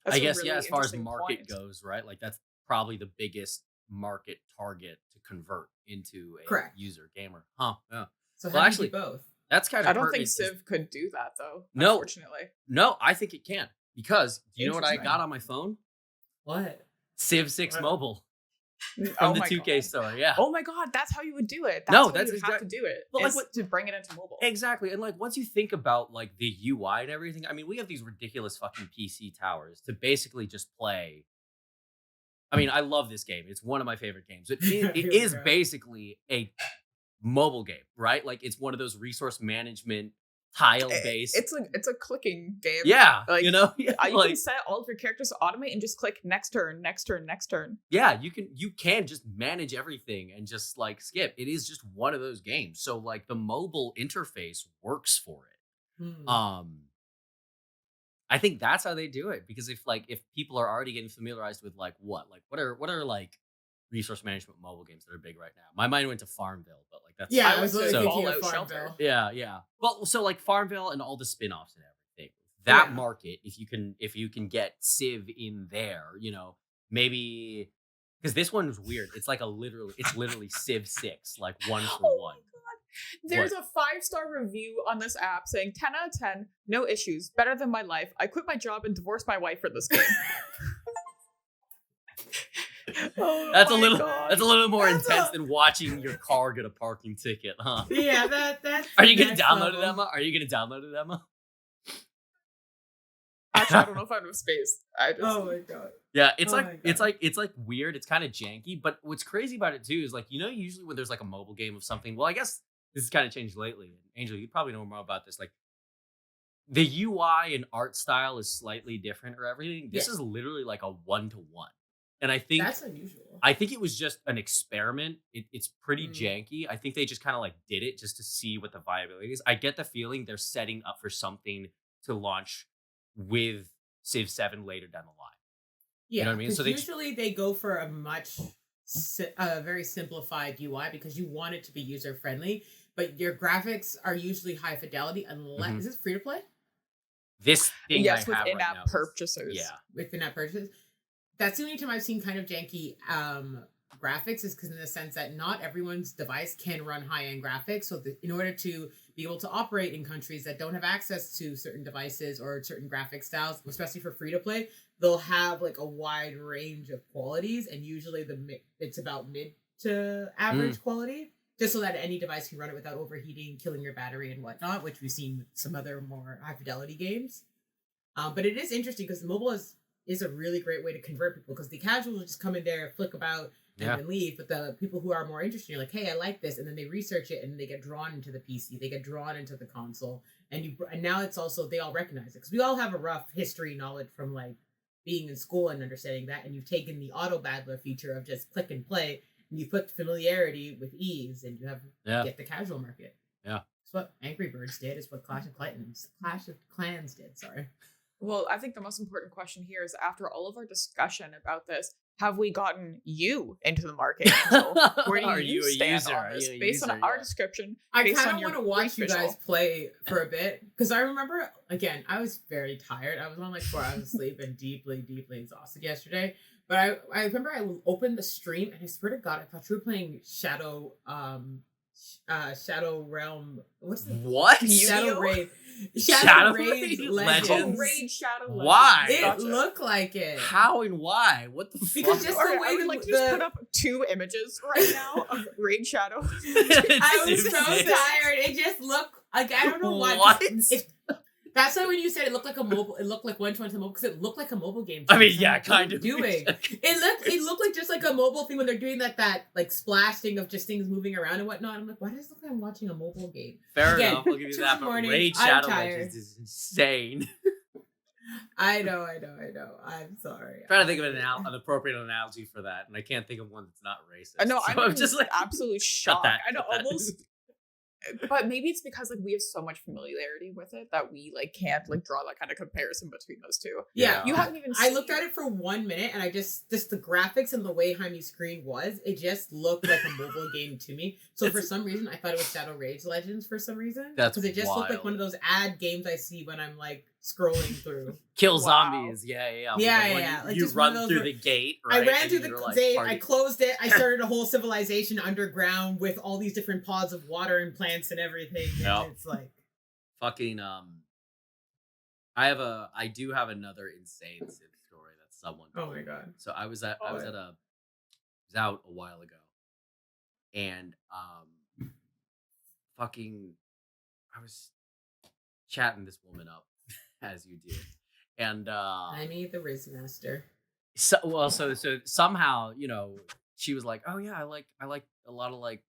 That's
I
a
guess
really
as far as
interesting
market
point.
goes, right? Like that's probably the biggest market target to convert into a
Correct.
user gamer. Huh? Yeah.
So
Well,
how
actually,
do you do both?
That's kind of.
I don't think
pertinent is-
Civ could do that though.
No.
Unfortunately.
No, I think it can because do you know what I
Interesting.
got on my phone?
What?
Civ 6
What?
Mobile
Oh
from the
my
2K
God.
store. Yeah.
Oh my God, that's how you would do it. That's
No,
how
that's
you would have to
exact-
do it.
But, like,
is
what-
to bring it into mobile.
Exactly. And like once you think about like the UI and everything, I mean, we have these ridiculous fucking PC towers to basically just play. I mean, I love this game. It's one of my favorite games. It
Here we
is
go.
basically a mobile game, right? Like it's one of those resource management tile based.
It's a clicking game.
Yeah,
like,
you know,
You
like,
can set all of your characters to automate and just click next turn, next turn, next turn.
yeah, you can just manage everything and just like skip. It is just one of those games. So like the mobile interface works for it. I think that's how they do it because if people are already getting familiarized with what are like resource management mobile games that are big right now. My mind went to Farmville, but like that's
Yeah,
I
I was
would
literally
say
thinking of
Fallout
Farmville.
Shelter.
yeah. Well, so like Farmville and all the spin-offs and everything. That
Yeah.
market, if you can get Civ in there, maybe because this one's weird. It's like it's literally Civ 6, like 1 for
Oh
1.
my God. There's a 5-star review on this app saying 10 out of 10, no issues, better than my life. I quit my job and divorced my wife for this game. Oh
That's a
my
little
God.
that's a little more
That's
intense
a-
than watching your car get a parking ticket, huh?
Yeah, that's.
Are you gonna
next
download it,
level.
Emma? Are you gonna download it, Emma?
Actually, I don't know if I have space. I just
Oh my God.
Yeah, it's
Oh
like
my
it's
God.
like it's like weird. It's kind of janky, but what's crazy about it too is like usually when there's like a mobile game of something. Well, I guess this has kind of changed lately. Angel, you probably know more about this. Like the UI and art style is slightly different or everything. This
Yeah.
is literally like a 1-to-1, and I think
That's unusual.
it was just an experiment. It's pretty janky. I think they just kind of like did it just to see what the viability is. I get the feeling they're setting up for something to launch with Civ 7 later down the line.
Yeah,
know what I mean?
'cause
So they-
usually they go for a very simplified UI because you want it to be user friendly, but your graphics are usually high fidelity unless is this free to play
This thing
yes,
I
with
have right
in-app
now is-
purchases.
Yeah.
with in-app purchases. That's the only time I've seen kind of janky graphics is because in the sense that not everyone's device can run high-end graphics. So in order to be able to operate in countries that don't have access to certain devices or certain graphic styles, especially for free-to-play, they'll have like a wide range of qualities, and usually it's about mid to average quality, just so that any device can run it without overheating, killing your battery and whatnot, which we've seen with some other more high-fidelity games. But it is interesting because mobile is is a really great way to convert people, because the casuals will just come in there, flick about, and then leave. But the people who are more interested, you're like, hey, I like this, and then they research it and they get drawn into the PC, they get drawn into the console, and now it's also, they all recognize it, because we all have a rough history knowledge from like being in school and understanding that, and you've taken the auto battler feature of just click and play, and you put familiarity with ease, and you have get the casual market.
Yeah,
it's what Angry Birds did. It's what Clash of Clans did. Sorry.
Well, I think the most important question here is, after all of our discussion about this, have we gotten you into the market? So where do
Are
you
you a
stand
user?
on
Are
this?
you a
Based on
user?
our
Yeah.
description,
I
based
kind
on
of
your
want to watch you
visual.
guys play for a bit, because I remember, again, I was very tired. I was on like 4 hours of sleep and deeply, deeply exhausted yesterday. But I remember I opened the stream, and I swear to God, I thought you were playing Shadow Realm. What's the
What?
Shadow
Yu-Gi-Oh?
Raid?
Shadow
Raid
Raid
Legends.
Legends?
Raid Shadow Legends.
Why?
It
Gotcha.
looked like it.
How and why? What the
Because
fuck?
just
Alright,
the way
I would
the-
like to just
the-
put up 2 images right now of Raid Shadow.
I was so
Stupid.
tired. It just looked like, I don't know why.
What?
That's why when you said it looked like a mobile, it looked like one to mobile, because it looked like a mobile game.
I mean,
I'm
yeah,
like, what are
kind
you
of.
doing. It looked like just like a mobile thing when they're doing that like splash thing of just things moving around and whatnot. I'm like, why does it look like I'm watching a mobile game?
Fair
Again,
enough. I'll give you that. But
morning,
Raid
I'm
Shadow
tired.
Legends is insane.
I know. I'm sorry.
I'm trying to think of an appropriate analogy for that, and I can't think of one that's not racist.
No,
So
I'm
just like
absolute shock.
that,
I know,
cut that.
almost. But maybe it's because like we have so much familiarity with it that we like can't like draw that kind of comparison between those two.
Yeah,
You haven't even.
I looked at it for 1 minute, and I just the graphics and the way Jaime's screen was, it just looked like a mobile game to me. So for some reason, I thought it was Shadow Rage Legends for some reason.
That's
because it just looked like
wild.
one of those ad games I see when I'm like scrolling through.
kill
Wow.
zombies. Yeah.
Yeah,
When
yeah. Like,
You
just one of
run
those
through
where-
the gate, right?
I ran
and
through
you're,
the
like,
gate, I
party-
closed it, I started a whole civilization underground with all these different pods of water and plants and everything. And
Yep.
it's like,
fucking I do have another insane Civ story that someone
oh
told
my
me.
God.
So I was out a while ago, and fucking I was chatting this woman up as you do, and
I need the Riz Master.
so somehow, she was like, oh yeah, I like a lot of like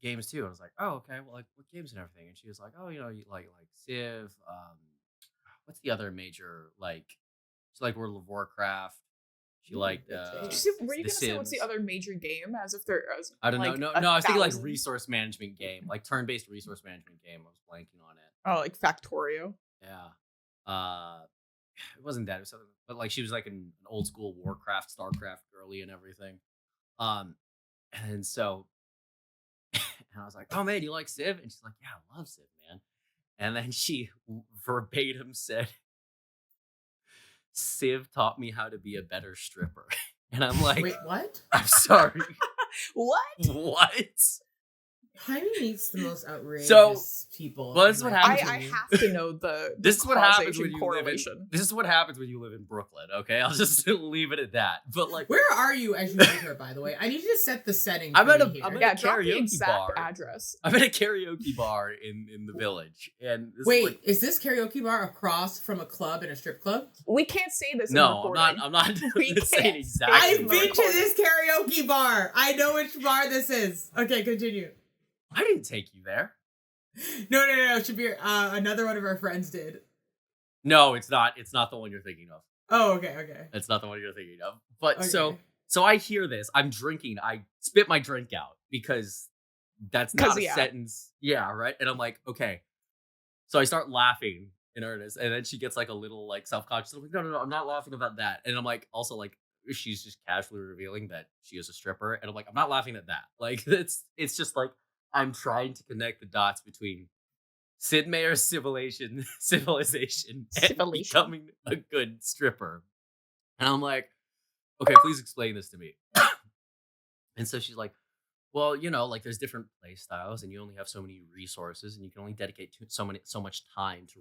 games too. And I was like, oh okay, well, like what games and everything? And she was like, oh, you like Civ, what's the other major, like she liked World of Warcraft, she liked
good
Were
taste.
you
The
gonna say what's the
Sims.
other major game? As if there was.
I don't
like,
know. No, I was thinking like
1,000?
resource management game, like turn-based resource management game. I was blanking on it.
Oh, like Factorio.
Yeah. It wasn't that. It was something, but like she was like an old school Warcraft, Starcraft girly and everything. And so, and I was like, oh man, you like Civ? And she's like, yeah, I love Civ, man. And then she verbatim said, Civ taught me how to be a better stripper. And I'm like,
Wait, what?
I'm sorry.
What?
What?
Jaime meets the most outrageous people.
well, this is
in
what
my
happens
I
opinion.
have to know the.
This is what happens when
causation
you
correlation.
live in. This is what happens when you live in Brooklyn. Okay, I'll just leave it at that. But like,
Where are you as you meet her, by the way? I need you to set the setting.
I'm
for
at
me
a-
here.
I'm at
Yeah, drop the
karaoke
exact
bar.
address.
I'm at a karaoke bar in the village, and this
Wait,
is like,
is this karaoke bar across from a club and a strip club?
We can't say this.
no,
in
I'm not.
We
saying
can't
exactly.
say
I've
the
been to
recording.
this karaoke bar. I know which bar this is. Okay, continue.
I didn't take you there.
No. Shabir, another one of our friends did.
No, it's not. It's not the one you're thinking of.
Oh, okay.
It's not the one you're thinking of. But
Okay.
so I hear this. I'm drinking. I spit my drink out because that's not a
yeah.
sentence. Yeah, right. And I'm like, okay. So I start laughing in earnest, and then she gets like a little like self-conscious. I'm like, no, I'm not laughing about that. And I'm like, also like, she's just casually revealing that she is a stripper, and I'm like, I'm not laughing at that. Like, it's just like I'm trying to connect the dots between Sid Meier's civilization and becoming a good stripper. And I'm like, okay, please explain this to me. And so she's like, well, like there's different play styles, and you only have so many resources, and you can only dedicate so much time to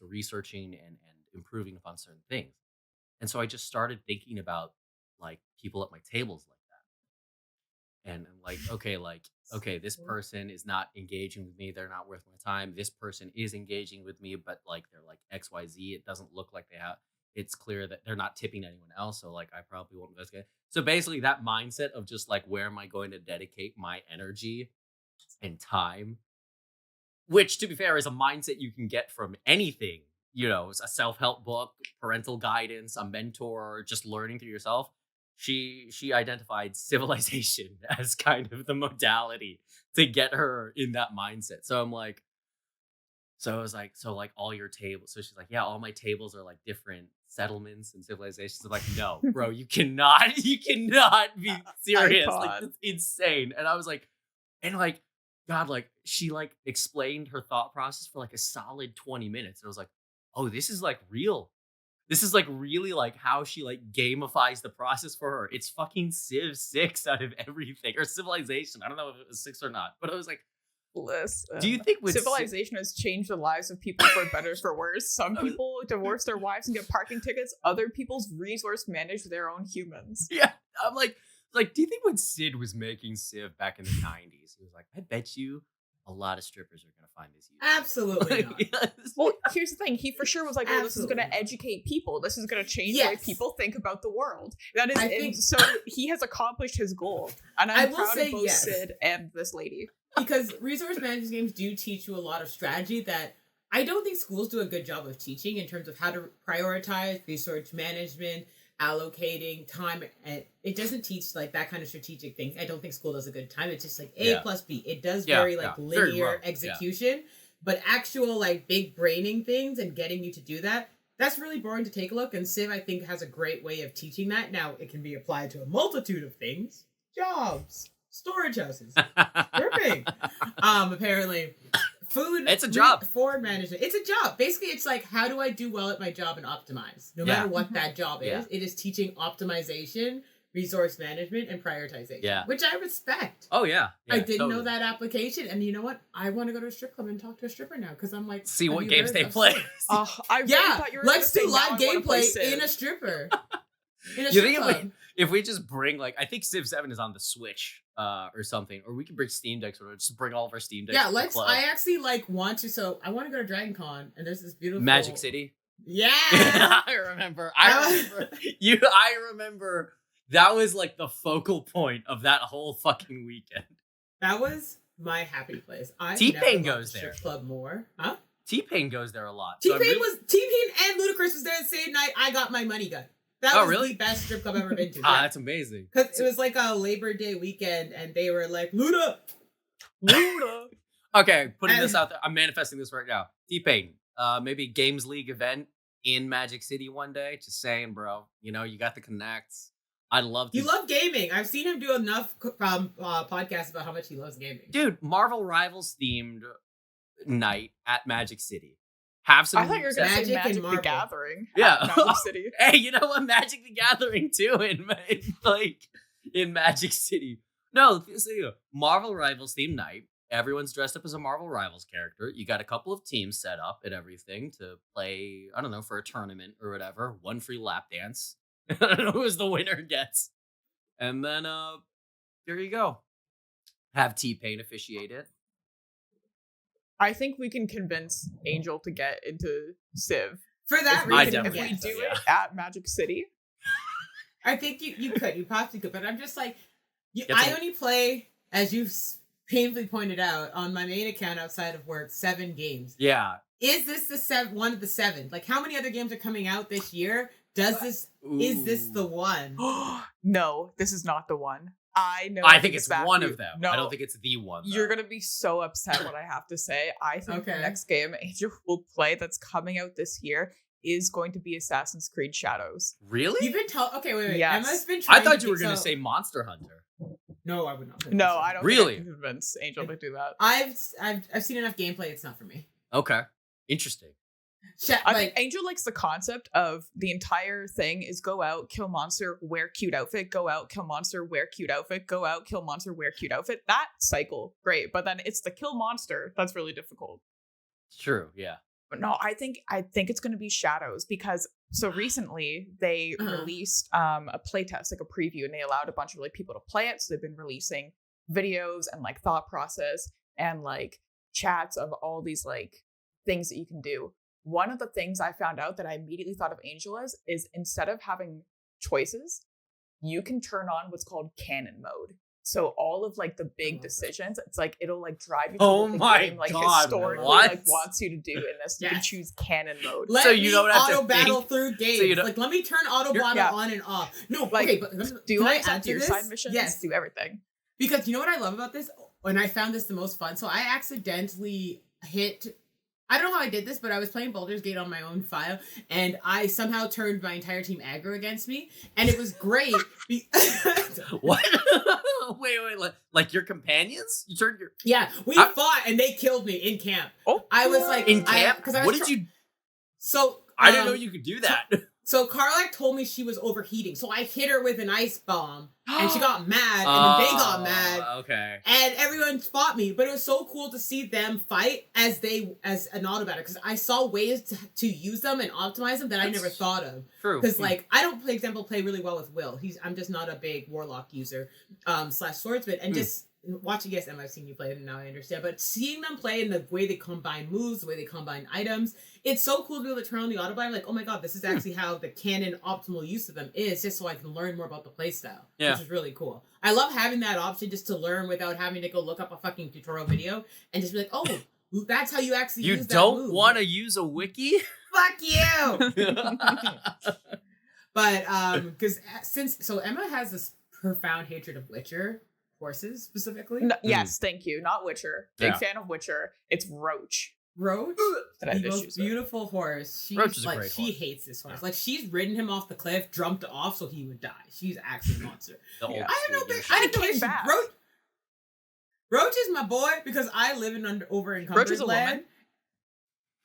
researching and improving upon certain things. And so I just started thinking about like people at my tables like that, and I'm like, okay, this person is not engaging with me; they're not worth my time. This person is engaging with me, but like they're like XYZ. It doesn't look like it's clear that they're not tipping anyone else. So like I probably won't investigate. So basically that mindset of just like where am I going to dedicate my energy and time, which to be fair is a mindset you can get from anything, it's a self-help book, parental guidance, a mentor, just learning through yourself. She identified civilization as kind of the modality to get her in that mindset. So I'm like, so I was like, so like all your tables. So she's like, yeah, all my tables are like different settlements and civilizations. I'm like, no, bro, you cannot be serious. Like, it's insane. And I was like, and like, God, like she like explained her thought process for like a solid 20 minutes. And I was like, oh, this is like real. This is like really like how she like gamifies the process for her. It's fucking Civ 6 out of everything, or Civilization. I don't know if it was 6 or not, but I was like,
listen,
do you think
Civilization has changed the lives of people for better or for worse? Some people divorce their wives and get parking tickets. Other people's resource manage their own humans.
Yeah, I'm like, do you think when Sid was making Civ back in the 90s, he was like, I bet you a lot of strippers are going to find this useful.
Absolutely not.
Yes.
Well, here's the thing. He for sure was like, well,
Absolutely.
this is going to educate people. This is going to change the way people think about the world. That is,
I think-
so he has accomplished his goal. And
I
I'm
will
proud
say
of both
yes.
Sid and this lady.
Because resource management games do teach you a lot of strategy that I don't think schools do a good job of teaching in terms of how to prioritize resource management, allocating time, and it doesn't teach like that kind of strategic thing. I don't think school does a good time. It's just like A plus B. It does very linear execution, but actual like big braining things and getting you to do that, that's really boring to take a look. And Civ, I think, has a great way of teaching that. Now it can be applied to a multitude of things: jobs, storage houses, stripping. Apparently. Food.
It's a job.
Foreign management. It's a job. Basically, it's like, how do I do well at my job and optimize? No matter what that job is, it is teaching optimization, resource management, and prioritization. Yeah. Which I respect.
Oh, yeah.
I didn't know that application. And you know what? I want to go to a strip club and talk to a stripper now because I'm like,
see what games they play.
I really thought you were
let's do
say,
live gameplay
in
in a stripper.
You think if we just bring like, I think Civ 7 is on the Switch or something, or we can bring Steam Decks, or just bring all of our Steam Decks.
Yeah, let's. I actually want to. So I want to go to Dragon Con, and there's this beautiful
Magic City.
Yeah,
I remember. I remember that was like the focal point of that whole fucking weekend.
That was my happy place.
T-Pain goes there.
Strip club more, huh?
T-Pain goes there a lot.
T-Pain and Ludacris was there the same night I got my money gun. That was really the best strip club I've ever been to.
Ah, that's amazing.
Because it was like a Labor Day weekend, and they were like, Luda.
Okay, putting this out there. I'm manifesting this right now. T-Pain, maybe Games League event in Magic City one day. Just saying, bro. You got the connects. I'd love to.
You love gaming. I've seen him do enough podcasts about how much he loves gaming.
Dude, Marvel Rivals themed night at Magic City. Have some.
I thought you were going to say Magic the Gathering.
Yeah,
Magic City.
Hey, you know what? Magic the Gathering too in Magic City. No, Marvel Rivals theme night. Everyone's dressed up as a Marvel Rivals character. You got a couple of teams set up and everything to play. I don't know, for a tournament or whatever. One free lap dance. I don't know who the winner gets. And then there you go. Have T-Pain officiate it.
I think we can convince Angel to get into Civ.
For that reason,
if we do it at Magic City.
I think you could. You possibly could. But I'm just like, I only play, as you've painfully pointed out, on my main account outside of work, 7 games.
Yeah.
Is this one of the 7? Like, how many other games are coming out this year? Is this the one?
No, this is not the one.
I think it's one of them. No, I don't think it's the one. Though.
You're going to be so upset what I have to say. I think the next game Angel will play that's coming out this year is going to be Assassin's Creed Shadows.
Really?
You've been told. Okay, wait.
Yes.
Emma's been trying.
I thought you were going to say Monster Hunter.
No, I would not.
No, I don't.
Really?
Think I can convince Angel to do that.
I've seen enough gameplay. It's not for me.
Okay, interesting.
I think Angel likes the concept of the entire thing is go out, kill monster, wear cute outfit, go out, kill monster, wear cute outfit, go out, kill monster, wear cute outfit. That cycle, great. But then it's the kill monster that's really difficult.
True, yeah.
But no, I think it's going to be Shadows because so recently they released a playtest, like a preview, and they allowed a bunch of people to play it. So they've been releasing videos and thought process and chats of all these things that you can do. one of the things I found out that I immediately thought of Angel as is instead of having choices, you can turn on what's called canon mode. So all of like the big decisions, it's like it'll like drive you through
Oh
what the
my
game like
God,
historically
what?
like wants you to do in this. You can
Yes.
choose canon mode.
Let
So
me
you don't have to
auto battle
think.
through games.
So you don't-
Like, let me turn auto
You're-
battle
Yeah.
on and off. No,
Like,
okay, but
do you
can I
want to
add to
do your
this?
side missions?
Yes,
Do everything.
because you know what I love about this, and I found this the most fun. So I accidentally hit. I don't know how I did this, but I was playing Baldur's Gate on my own file, and I somehow turned my entire team aggro against me, and it was great.
What? wait, like your companions? You turned your
Yeah, we
I-
fought, and they killed me in camp.
Oh,
I was like
in camp?
because I was
What did you?
So
I didn't know you could do that.
So Karlak told me she was overheating, so I hit her with an ice bomb, and she got mad, and then they got mad,
Okay.
and everyone fought me. But it was so cool to see them fight as an auto batter, because I saw ways to use them and optimize them that I never thought of.
True.
Because like I don't, for example, play really well with Will. I'm just not a big warlock user, / swordsman, and just watching Emma, I've seen you play it and now I understand. But seeing them play in the way they combine moves, the way they combine items, it's so cool to be able to turn on the auto buy. I'm like, oh my god, this is actually how the canon optimal use of them is, just so I can learn more about the playstyle.
Yeah.
Which is really cool. I love having that option just to learn without having to go look up a fucking tutorial video and just be like, oh, that's how you actually
You
use that
don't
move.
want to use a wiki?
Fuck you! But because Emma has this profound hatred of Witcher horses specifically.
No, yes, thank you. Not Witcher. Big
Yeah.
fan of Witcher. It's Roach
Roach,
that I have
the most
issues with.
beautiful horse. She's
Roach is a
like,
great
she
horse.
hates this horse.
Yeah.
Like she's ridden him off the cliff, jumped off so he would die. She's actually a monster.
The old
I have no
school
big.
version.
I
And
don't
came
know.
back.
Roach is my boy because I live over in Cumberland.
Roach is a woman.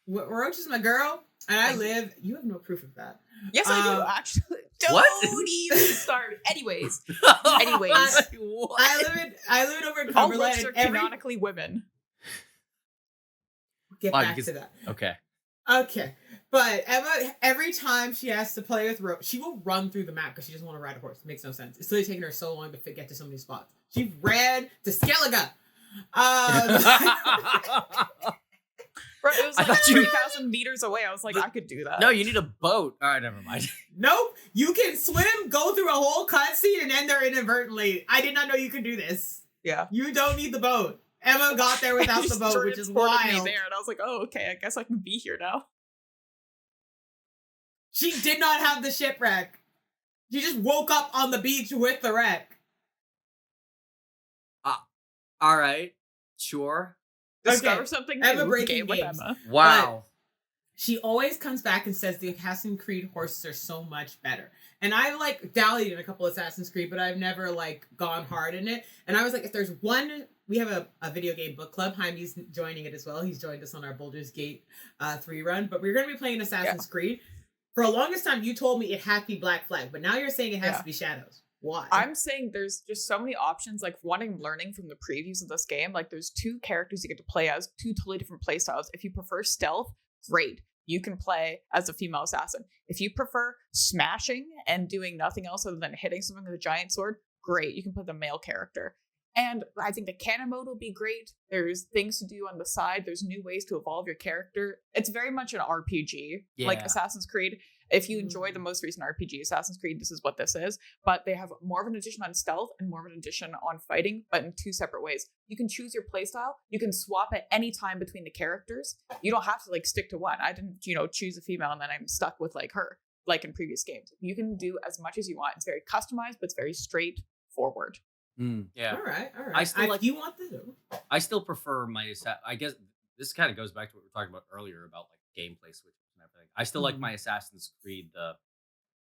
Roach is my girl, and I live. You have no proof of that.
Yes, I do. Actually, don't
What?
even start. Anyways,
What?
I live in over in
all
Cumberland.
roaches are
and every
canonically women.
get
Fine,
back
because-
to that.
Okay.
Okay. But Emma, every time she has to play with Roach, she will run through the map because she doesn't want to ride a horse. It makes no sense. It's literally taking her so long to get to so many spots. She ran to Skellige.
Right, it was
I
like
thought you-
3,000 meters away. I was like, I could do that.
No, you need a boat. All right, never mind.
Nope. You can swim, go through a whole cutscene, and end there inadvertently. I did not know you could do this.
Yeah.
You don't need the boat. Emma got there without the boat, which is
Transported me
wild.
there, and I was like, oh, okay, I guess I can be here now.
She did not have the shipwreck. She just woke up on the beach with the wreck.
All right. Sure.
Discover
Okay,
something
Emma
new.
breaking
Game with
games.
Emma.
Wow.
She always comes back and says the Assassin's Creed horses are so much better. And I like dallied in a couple of Assassin's Creed, but I've never like gone hard in it. And I was like, if there's one, we have a video game book club. Jaime's joining it as well. He's joined us on our Baldur's Gate 3 run. But we're going to be playing Assassin's Creed. For the longest time, you told me it had to be Black Flag, but now you're saying it has to be Shadows. Why?
I'm saying there's just so many options. Like, one I'm learning from the previews of this game, like, there's two characters you get to play as, two totally different play styles. If you prefer stealth, great. You can play as a female assassin. If you prefer smashing and doing nothing else other than hitting something with a giant sword, great. You can play the male character. And I think the canon mode will be great. There's things to do on the side. There's new ways to evolve your character. It's very much an RPG, like
Yeah.
Assassin's Creed. If you enjoy the most recent RPG, Assassin's Creed, this is what this is. But they have more of an addition on stealth and more of an addition on fighting, but in two separate ways. You can choose your playstyle. You can swap at any time between the characters. You don't have to like stick to one. I didn't, choose a female and then I'm stuck with like her, like in previous games. You can do as much as you want. It's very customized, but it's very straightforward.
Yeah.
All right.
I still like-
you want the
I still prefer my. I guess this kind of goes back to what we were talking about earlier about like gameplay switches and everything. I still like my Assassin's Creed.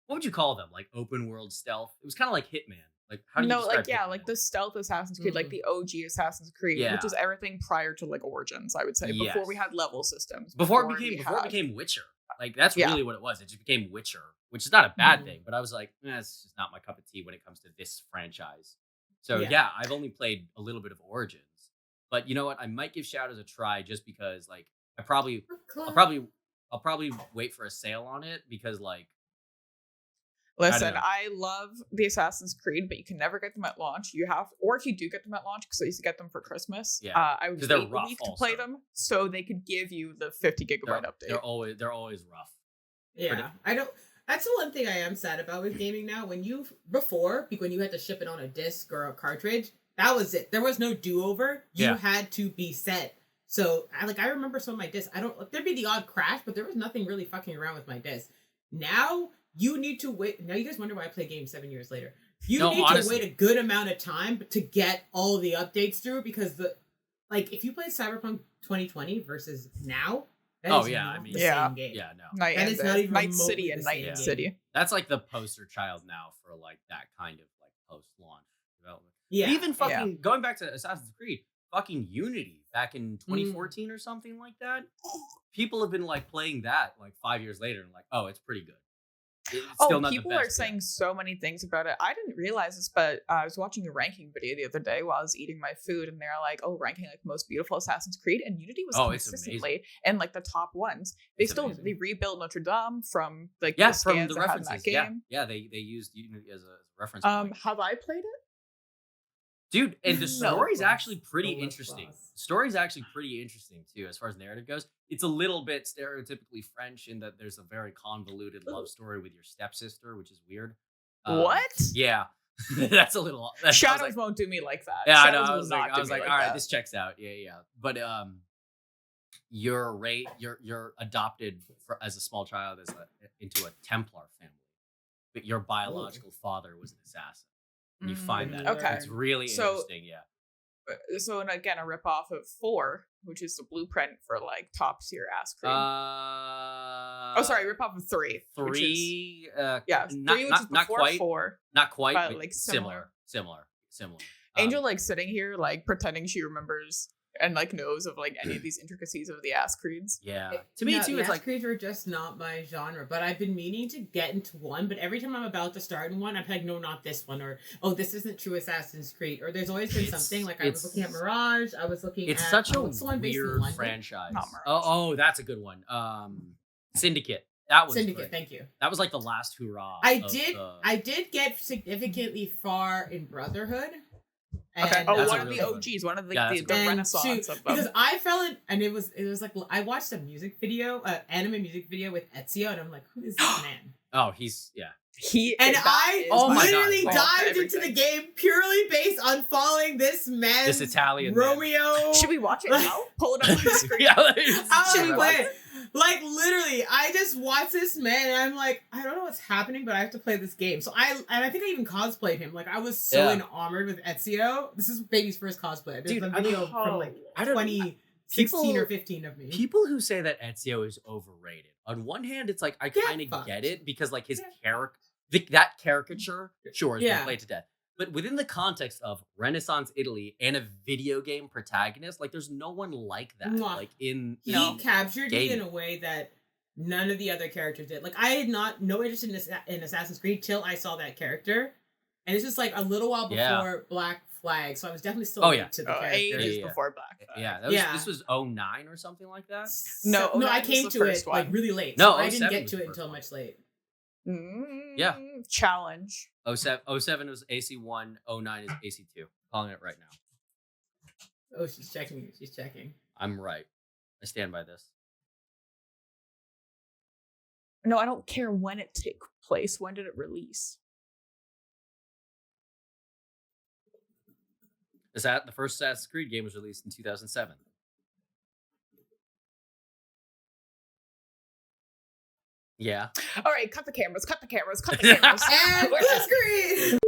What would you call them? Like open world stealth. It was kind of like Hitman. Like how do you describe Hitman?
like the stealth Assassin's Creed, like the OG Assassin's Creed,
Yeah.
which is everything prior to like Origins, I would say, before
Yes.
we had level systems.
before it
we
became Witcher. Like that's
Yeah.
really what it was. It just became Witcher, which is not a bad thing. But I was like, it's just not my cup of tea when it comes to this franchise. So
Yeah.
yeah, I've only played a little bit of Origins, but you know what? I might give Shadows a try just because like I'll probably wait for a sale on it because like
Listen,
know.
I love the Assassin's Creed, but you can never get them at launch. You have, or if you do get them at launch, because I used to get them for Christmas.
Yeah,
I would
'cause
wait
they're
a
rough
week to play
also.
them, so they could give you the 50 gigabyte update.
They're always rough.
Yeah, I don't. That's the one thing I am sad about with gaming now. When you had to ship it on a disc or a cartridge, that was it. There was no do-over. You had to be set. So I remember some of my discs. There'd be the odd crash, but there was nothing really fucking around with my disc. Now you need to wait. Now you guys wonder why I play games 7 years later. You need to wait a good amount of time to get all the updates through because if you play Cyberpunk 2020 versus now, that is not the same game.
Yeah, no.
That
is not even
Night
remotely
City and
the
Night
same
City.
game.
That's like the poster child now for like that kind of like post-launch development.
Yeah.
Even fucking going back to Assassin's Creed, fucking Unity back in 2014 or something like that. People have been like playing that like 5 years later and like, oh, it's pretty good. It's still not
people
the best,
are saying so many things about it. I didn't realize this, but I was watching a ranking video the other day while I was eating my food, and they're like, "Oh, ranking like most beautiful Assassin's Creed," and Unity was consistently in like the top ones. They they rebuilt Notre Dame from like the scans from the references. In that game.
Yeah, they used Unity as a reference point.
Have I played it?
Dude, and the story's actually pretty interesting. Story's actually pretty interesting too, as far as narrative goes. It's a little bit stereotypically French in that there's a very convoluted love story with your stepsister, which is weird.
What?
Yeah, that's a little.
Shadows won't do me like that.
Yeah,
Shadows
I know. I was like, all right, this checks out. Yeah. But you're adopted as a small child into a Templar family, but your biological father was an assassin. And you find that it's really interesting. Yeah.
So, and again, a ripoff of 4, which is the blueprint for like top tier ass cream. Ripoff of 3.
3,
which is, 3, which is
not
before
quite
4.
Not quite,
but
like
similar.
Angel
like sitting here like pretending she remembers and like knows of like any of these intricacies of the ass creeds.
Yeah. To me too, it's like
creeds were just not my genre, but I've been meaning to get into one, but every time I'm about to start in one, I'm like, no, not this one, or oh, this isn't true Assassin's Creed, or there's always been something like I was looking at Mirage, I was looking
at such a weird franchise.
Not Mirage.
Oh, that's a good one. Syndicate. That was
Syndicate,
great.
Thank you.
That was like the last hurrah.
I did get significantly far in Brotherhood.
And, one of the OGs, one of the renaissance of them.
Because I fell in, and it was like I watched a music video, anime music video with Ezio, and I'm like, who is this man?
Oh, he's
I literally dived into the game purely based on following this man,
this Italian
Romeo.
Man.
Should we watch it now? Pull it up on the screen.
Should we play it? Like literally, I just watched this man, and I'm like, I don't know what's happening, but I have to play this game. So I think I even cosplayed him. Like I was so enamored with Ezio. This is baby's first cosplay. There's a video from like 2016 or 15 of me.
People who say that Ezio is overrated. On one hand, it's like I kind of get it because like his character, that caricature, sure, has been played to death. But within the context of Renaissance Italy and a video game protagonist, like there's no one like that. Like he
captured me in a way that none of the other characters did. Like I had no interest in Assassin's Creed till I saw that character, and it's just like a little while before Black Flag, so I was definitely still late to the character.
8 years before Black Flag.
This was 09 or something like that.
No, I came to it like really late.
No,
so I didn't get to it until much late.
Challenge.
07 was AC1, 09 is AC2. Calling it right now.
Oh, she's checking. She's checking.
I'm right. I stand by this.
No, I don't care when it took place. When did it release?
The first Assassin's Creed game was released in 2007. Yeah.
All right, cut the cameras.
And blue screen.